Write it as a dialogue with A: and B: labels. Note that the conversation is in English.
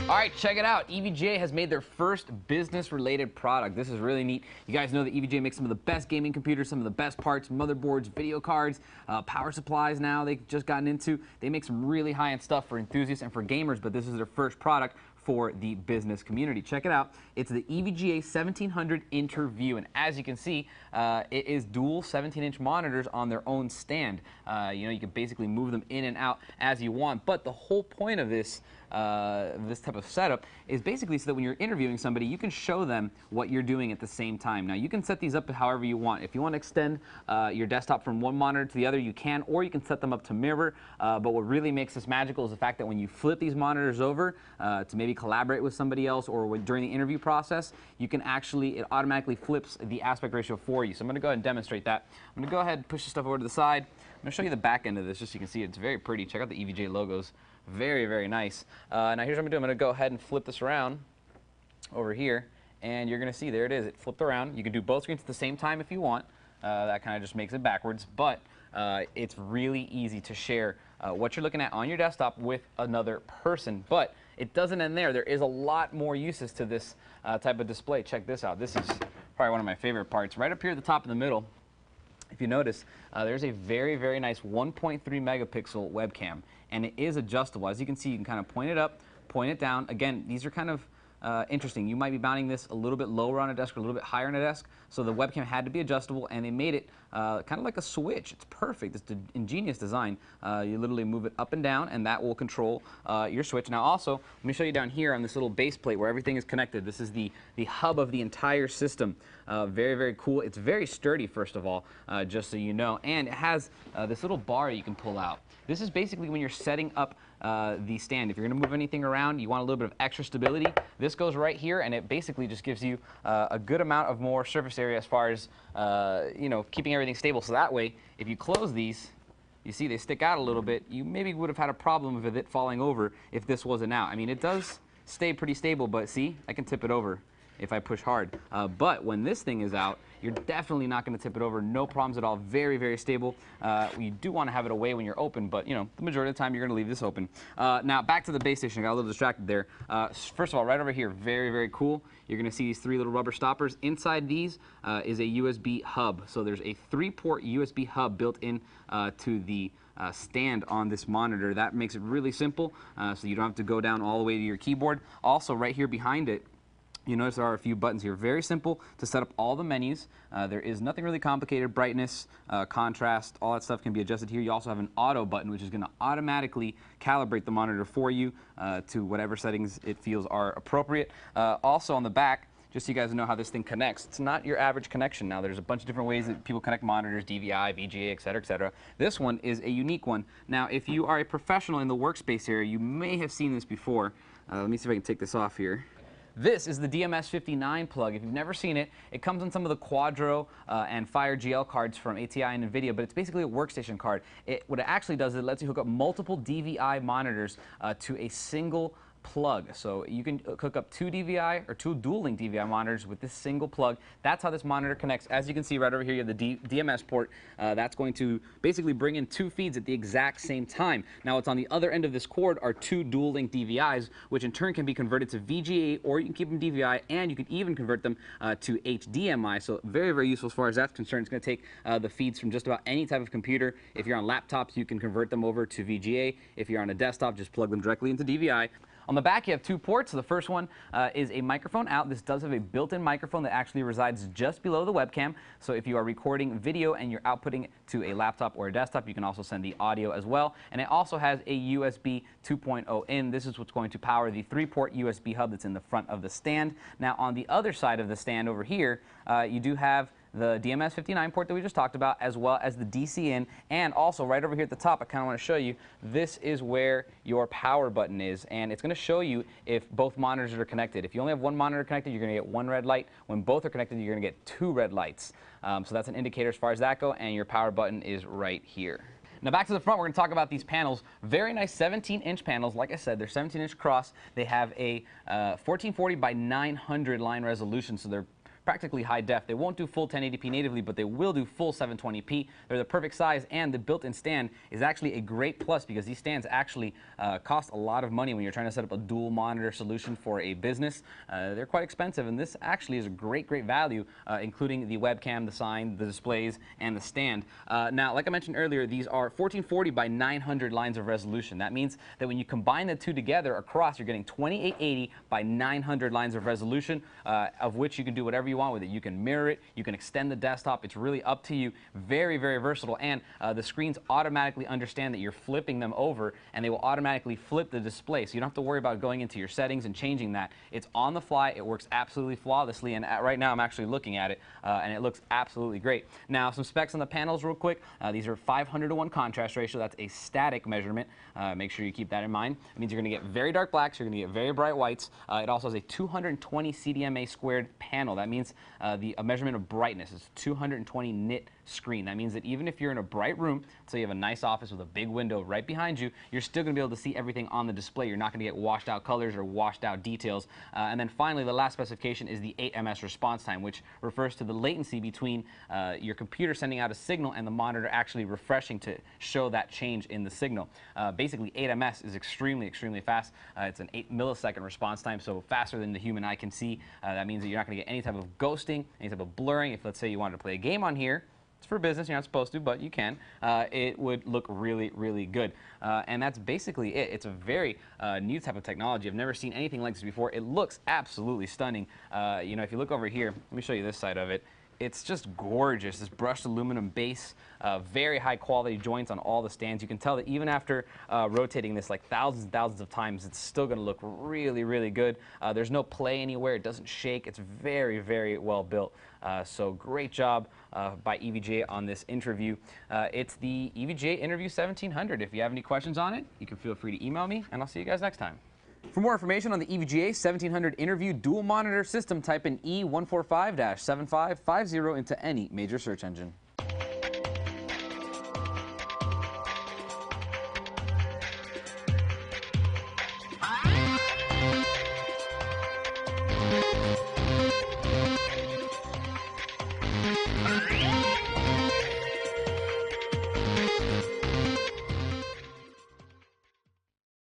A: All right, check it out. EVGA has made their first business-related product. This is really neat. You guys know that EVGA makes some of the best gaming computers, some of the best parts, motherboards, video cards, power supplies now they've just gotten into. They make some really high-end stuff for enthusiasts and for gamers, but this is their first product for the business community. Check it out. It's the EVGA 1700 InterView, and as you can see, it is dual 17-inch monitors on their own stand. You know, you can basically move them in and out as you want, but the whole point of this type of setup is basically so that when you're interviewing somebody, you can show them what you're doing at the same time. Now, you can set these up however you want. If you want to extend your desktop from one monitor to the other, you can, or you can set them up to mirror. But what really makes this magical is the fact that when you flip these monitors over to maybe collaborate with somebody else, or during the interview process, you can actually, it automatically flips the aspect ratio for you. So I'm going to go ahead and demonstrate that. I'm going to go ahead and push this stuff over to the side. I'm going to show you the back end of this just so you can see it's very pretty. Check out the EVGA logos. Very, very nice. Now here's what I'm going to do. I'm going to go ahead and flip this around over here, and you're going to see there it is. It flipped around. You can do both screens at the same time if you want. That kind of just makes it backwards, but it's really easy to share what you're looking at on your desktop with another person. But it doesn't end there. There is a lot more uses to this type of display. Check this out. This is probably one of my favorite parts. Right up here at the top in the middle, if you notice, there's a very, very nice 1.3 megapixel webcam, and it is adjustable. As you can see, you can kind of point it up, point it down. Again, these are kind of interesting. You might be mounting this a little bit lower on a desk or a little bit higher on a desk, so the webcam had to be adjustable, and they made it kind of like a switch. It's perfect. It's an ingenious design. You literally move it up and down, and that will control your switch. Now also, let me show you down here on this little base plate where everything is connected. This is the hub of the entire system. Very, very cool. It's very sturdy, first of all, just so you know, and it has this little bar you can pull out. This is basically when you're setting up the stand. If you're going to move anything around, you want a little bit of extra stability, this goes right here, and it basically just gives you a good amount of more surface area as far as you know, keeping everything stable. So that way, if you close these, you see they stick out a little bit. You maybe would have had a problem with it falling over if this wasn't out. I mean, it does stay pretty stable, but see, I can tip it over if I push hard. But when this thing is out, you're definitely not going to tip it over. No problems at all. Very, very stable. You do want to have it away when you're open, but you know, the majority of the time you're going to leave this open. Now back to the base station. I got a little distracted there. First of all, right over here, very, very cool. You're going to see these three little rubber stoppers. Inside these is a USB hub. So there's a 3-port USB hub built in to the stand on this monitor. That makes it really simple, so you don't have to go down all the way to your keyboard. Also, right here behind it, you notice there are a few buttons here. Very simple to set up all the menus. There is nothing really complicated. Brightness, contrast, all that stuff can be adjusted here. You also have an auto button, which is going to automatically calibrate the monitor for you to whatever settings it feels are appropriate. Also on the back, just so you guys know how this thing connects, it's not your average connection. Now, there's a bunch of different ways that people connect monitors, DVI, VGA, et cetera, et cetera. This one is a unique one. Now, if you are a professional in the workspace area, you may have seen this before. Let me see if I can take this off here. This is the DMS59 plug. If you've never seen it, it comes on some of the Quadro and Fire GL cards from ATI and NVIDIA, but it's basically a workstation card. What it actually does is it lets you hook up multiple DVI monitors to a single plug. So you can hook up two DVI or two dual-link DVI monitors with this single plug. That's how this monitor connects. As you can see right over here, you have the DMS port. That's going to basically bring in two feeds at the exact same time. Now, what's on the other end of this cord are two dual-link DVIs, which in turn can be converted to VGA, or you can keep them DVI, and you can even convert them to HDMI. So very, very useful as far as that's concerned. It's going to take the feeds from just about any type of computer. If you're on laptops, you can convert them over to VGA. If you're on a desktop, just plug them directly into DVI. On the back, you have two ports. The first one is a microphone out. This does have a built-in microphone that actually resides just below the webcam. So if you are recording video and you're outputting it to a laptop or a desktop, you can also send the audio as well. And it also has a USB 2.0 in. This is what's going to power the 3-port USB hub that's in the front of the stand. Now, on the other side of the stand over here, you do have the DMS59 port that we just talked about, as well as the DC in, and also right over here at the top, I kind of want to show you, this is where your power button is, and it's going to show you if both monitors are connected. If you only have one monitor connected, you're going to get one red light. When both are connected, you're going to get two red lights. So that's an indicator as far as that go, and your power button is right here. Now back to the front, we're going to talk about these panels. Very nice 17-inch panels. Like I said, they're 17-inch cross. They have a 1440 by 900 line resolution, so they're practically high def. They won't do full 1080p natively, but they will do full 720p. They're the perfect size, and the built-in stand is actually a great plus because these stands actually cost a lot of money when you're trying to set up a dual monitor solution for a business. They're quite expensive, and this actually is a great value, including the webcam, the sign, the displays, and the stand. Now, like I mentioned earlier, these are 1440 by 900 lines of resolution. That means that when you combine the two together across, you're getting 2880 by 900 lines of resolution, of which you can do whatever you want with it. You can mirror it, you can extend the desktop. It's really up to you. Very versatile, and the screens automatically understand that you're flipping them over, and they will automatically flip the display, so you don't have to worry about going into your settings and changing that. It's on the fly. It works absolutely flawlessly, and right now I'm actually looking at it, and it looks absolutely great. Now, some specs on the panels real quick. These are 500:1 contrast ratio. That's a static measurement. Make sure you keep that in mind. It means you're going to get very dark blacks, you're going to get very bright whites. It also has a 220 CDMA squared panel. That means a measurement of brightness is 220 nit screen. That means that even if you're in a bright room, so you have a nice office with a big window right behind you, you're still going to be able to see everything on the display. You're not going to get washed out colors or washed out details. And then finally, the last specification is the 8 ms response time, which refers to the latency between your computer sending out a signal and the monitor actually refreshing to show that change in the signal. Basically, 8 ms is extremely fast. It's an 8 millisecond response time, so faster than the human eye can see. That means that you're not going to get any type of ghosting, any type of blurring. If, let's say, you wanted to play a game on here, it's for business, you're not supposed to, but you can. It would look really good. And that's basically it. It's a very new type of technology. I've never seen anything like this before. It looks absolutely stunning. You know, if you look over here, let me show you this side of it. It's just gorgeous, this brushed aluminum base, very high quality joints on all the stands. You can tell that even after rotating this like thousands and thousands of times, it's still going to look really good. There's no play anywhere. It doesn't shake. It's very well built. So great job by EVGA on this InterView. It's the EVGA InterView 1700. If you have any questions on it, you can feel free to email me, and I'll see you guys next time. For more information on the EVGA 1700 InterView dual monitor system, type in E145-7550 into any major search engine.